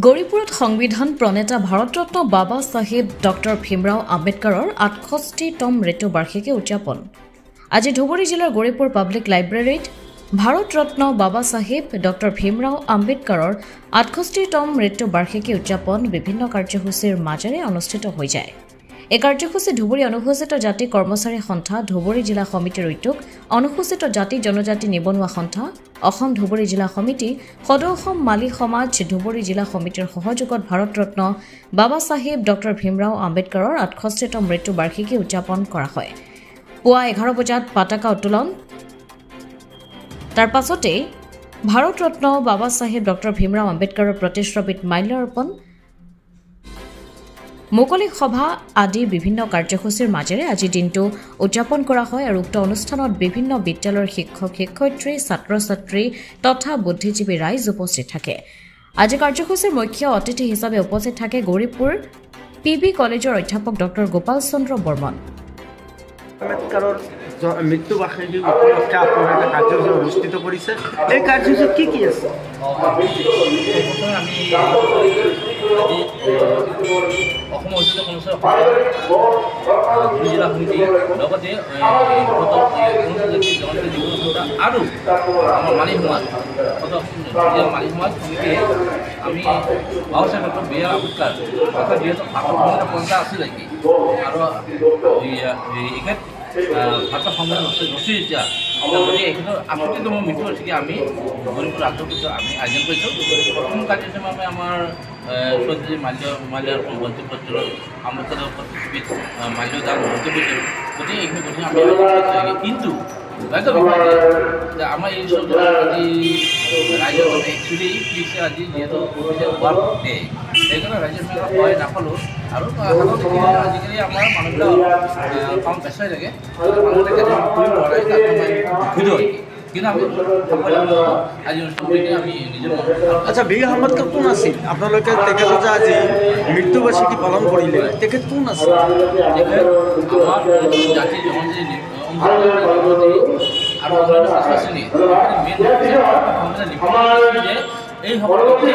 গৌৰীপুৰত সংবিধান প্ৰণেতা ভাৰতৰত্ন বাবা সাহেব ডক্টৰ ভীমৰাও আম্বেদকাৰৰ ৬৮তম মৃত্যুবাৰ্ষিকী উদযাপন আজি ধুবুৰী জিলাৰ গৌৰীপুৰ পাব্লিক লাইব্ৰেৰীত ভাৰতৰত্ন বাবা সাহেব ডক্টৰ ভীমৰাও আম্বেদকাৰৰ ৬৮তম মৃত্যুবাৰ্ষিকী উদযাপন বিভিন্ন কাৰ্যসূচীৰ মাজেৰে অনুষ্ঠিত হৈ যায়। এই কাৰ্যসূচী ধুবুৰী অনুসূচিত জাতি কৰ্মচাৰী সন্থা ধুবুৰী জিলা সমিতিৰ উদ্যোগ অনুসূচিত জাতি জনজাতি নিবনুৱা সন্থা অসম ধুবুৰী জিলা সমিতি সদৌ অসম মালি সমাজ ধুবুৰী জিলা সমিতিৰ সহযোগত ভাৰতৰত্ন বাবা সাহেব ডক্টৰ ভীমৰাও আম্বেদকাৰৰ ৬৮তম মৃত্যুবাৰ্ষিকী উদযাপন কৰা হয়। পুৱা ১১ বজাত পতাকা উত্তোলন, তাৰ পাছতে ভাৰতৰত্ন বাবা সাহেব ডক্টৰ ভীমৰাও আম্বেদকাৰৰ প্ৰতিচ্ছবিত মাল্যাৰ্পণ, মুকলি সভা আদি বিভিন্ন কাৰ্যসূচীৰ মাজেৰে আজি দিনটো উদযাপন কৰা হয় আৰু উক্ত অনুষ্ঠানত বিভিন্ন বিদ্যালয়ৰ শিক্ষক শিক্ষয়িত্ৰী ছাত্ৰ ছাত্ৰী তথা বুদ্ধিজীৱী ৰাইজ উপস্থিত থাকে। আজি কাৰ্যসূচীৰ মুখ্য অতিথি হিচাপে উপস্থিত থাকে গৌৰীপুৰ PB কলেজৰ অধ্যাপক ডক্টৰ গোপাল চন্দ্ৰ বৰ্মন। আম্বেদকাৰৰ মৃত্যুবাৰ্ষিকী উপলক্ষে আপোনালোকে কাৰ্যসূচী অনুষ্ঠিত কৰিছে। এই কাৰ্যসূচীত কি আছে? অসম ঐতিহ্য কৰ্মচাৰী ধুবুৰী জিলা সমিতি লগতে জনজাতি নিবনুৱা সন্থা আৰু আমাৰ মালি সমাজ মালি সমাজ সমিতিয়ে আমি বাবা সাহেব ডক্টৰ বি আৰ আম্বেদকাৰ অৰ্থাৎ ২০০৭ পঞ্চা আছিল নেকি আৰু এখেত ভাৰতৰ সংবিধান ৰচি এতিয়া গতিকে এইখনৰ ৬৮তম মৃত্যুবাৰ্ষিকী আমি গৌৰীপুৰ আন্তঃপুৰত আমি আয়োজন কৰিছোঁ। প্ৰথম কাৰ্যসূচী আমাৰ চৌধুৰী মাল্যাৰ্পণ মন্ত্ৰীপত্ৰ আম্বেদকাৰৰ প্ৰতিচ্ছবিত মাল্যদান মন্ত্ৰীপত্ৰ গতিকে এইখিনি গতিকে আমি আয়োজন কিন্তু আমাৰ এই আজি ৰাইজৰ একচুৱেলি কি হৈছে আজি যিহেতু ৱাৰ্ক ডে সেইকাৰণে ৰাইজৰ সহায় নাপালোঁ আৰু সাধাৰণতে আজিকালি আমাৰ মানুহবিলাক কাম ব্যস্ত থাকে মানুহবিলাকে কৰিব নোৱাৰে কিন্তু আমি আজি অনুষ্ঠান কৰি আমি নিজৰ আচ্ছা বীৰ আম্বেদকাৰ কোন আছিল? আপোনালোকে তেখেতৰ যে আজি মৃত্যুবাৰ্ষিকী পালন কৰিলে তেখেত কোন আছিল? আমাৰ জাতি জনজাতি আৰু অন্যান্য পিছপৰা শ্ৰেণী মেইন এই সকলোকে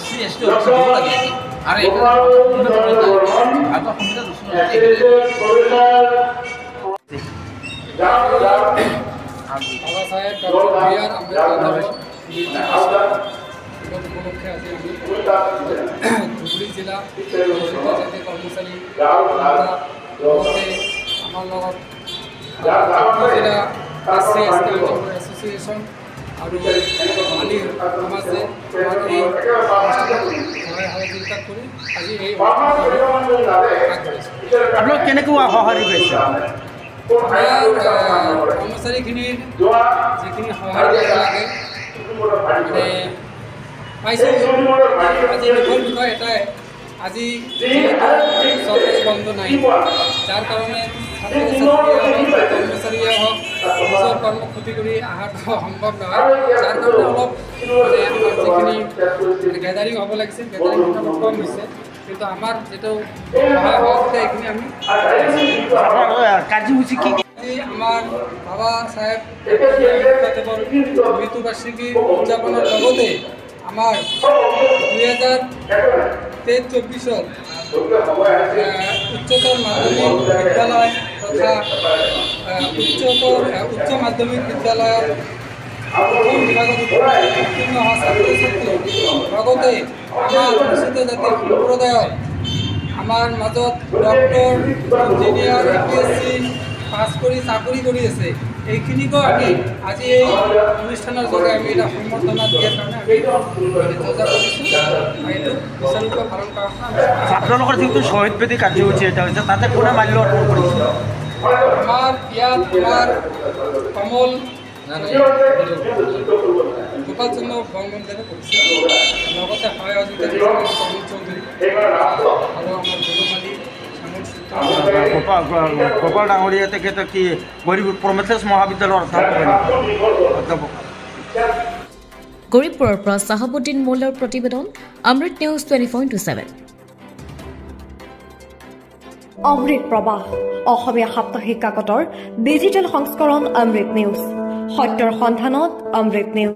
SC ST দিব লাগে আৰু ভাৰতৰ সংবিধান বাবা সাহেব ডক্টৰ বি আৰ আম্বেদকাৰ উপলক্ষে আজি আমি ধুবুৰী জিলা অনুসূচিত জাতি কৰ্মচাৰী লগতে আমাৰ লগত জিলা SC ST এছ'চিয়েশ্যন আৰু মালি সমাজে আমাৰ এই সহায় সহযোগিতা কৰি আজি এই আপোনালোক কেনেকুৱা সঁহাৰি পাইছে? কৰ্মচাৰীখিনিৰ যিখিনি সহায় দিব লাগে মানে পাইছোঁ। আজি দুখৰ বিষয় এটাই, আজি যিহেতু চৰকাৰী বন্ধ নাই, যাৰ কাৰণে ছাত্ৰ ছাত্ৰীয়ে কৰ্মচাৰীয়ে হওক নিজৰ কৰ্ম ক্ষতি কৰি অহাটো সম্ভৱ নহয়, যাৰ কাৰণে অলপ মানে আমাৰ যিখিনি গেডাৰিং হ'ব লাগিছিল গেডাৰিং অলপ কম হৈছে। কিন্তু আমাৰ যিটো সহায় সহযোগিতা এইখিনি আমি কাৰ্যসূচী কি আমাৰ বাবা সাহেব মৃত্যুবাৰ্ষিকী উদযাপনৰ লগতে আমাৰ ২০২৩-২৪ উচ্চতৰ মাধ্যমিক বিদ্যালয় তথা উচ্চ মাধ্যমিক বিদ্যালয়ৰ প্ৰথম বিভাগত উত্তীৰ্ণ হোৱা ছাত্ৰ ছাত্ৰী লগতে আমাৰ অনুসূচিত জাতিৰ সম্প্ৰদায়ৰ আমাৰ মাজত ডক্টৰ ইঞ্জিনিয়াৰ APSC পাছ কৰি চাকৰি কৰি আছে, এইখিনিকো আমি আজি এই অনুষ্ঠানৰ যোগে আমি এটা সম্বৰ্ধনা দিয়াৰ কাৰণে আমি যোজা কৰিছোঁ। এইটো বিশালৰূপে পালন কৰাৰ কাৰণে আপোনালোকৰ যিটো শ্বহীদ বেদী কাৰ্যসূচী এটা হৈছে তাতে কোনে মাল্য অৰ্পণ কৰিছে? আমাৰ ইয়াত আমাৰ কমল গোপাল চন্দ্ৰ বৰ্মনদেৱে কৰিছে, লগতে সহায় সহযোগিতা কমল চৌধুৰী আৰু আমাৰ গুৰুমালী গোপাল ডাঙৰীয়া তেখেত কি গৌৰীপুৰ প্ৰমেথেছ মহাবিদ্যালয়ৰ অধ্যাপক। গৌৰীপুৰৰ পৰা চাহাবুদ্দিন মোল্লাৰ প্ৰতিবেদন, অমৃত নিউজ 24/7। অমৃত প্ৰবাহ অসমীয়া সাপ্তাহিক কাকতৰ ডিজিটেল সংস্কৰণ অমৃত নিউজ, সত্যৰ সন্ধানত অমৃত নিউজ।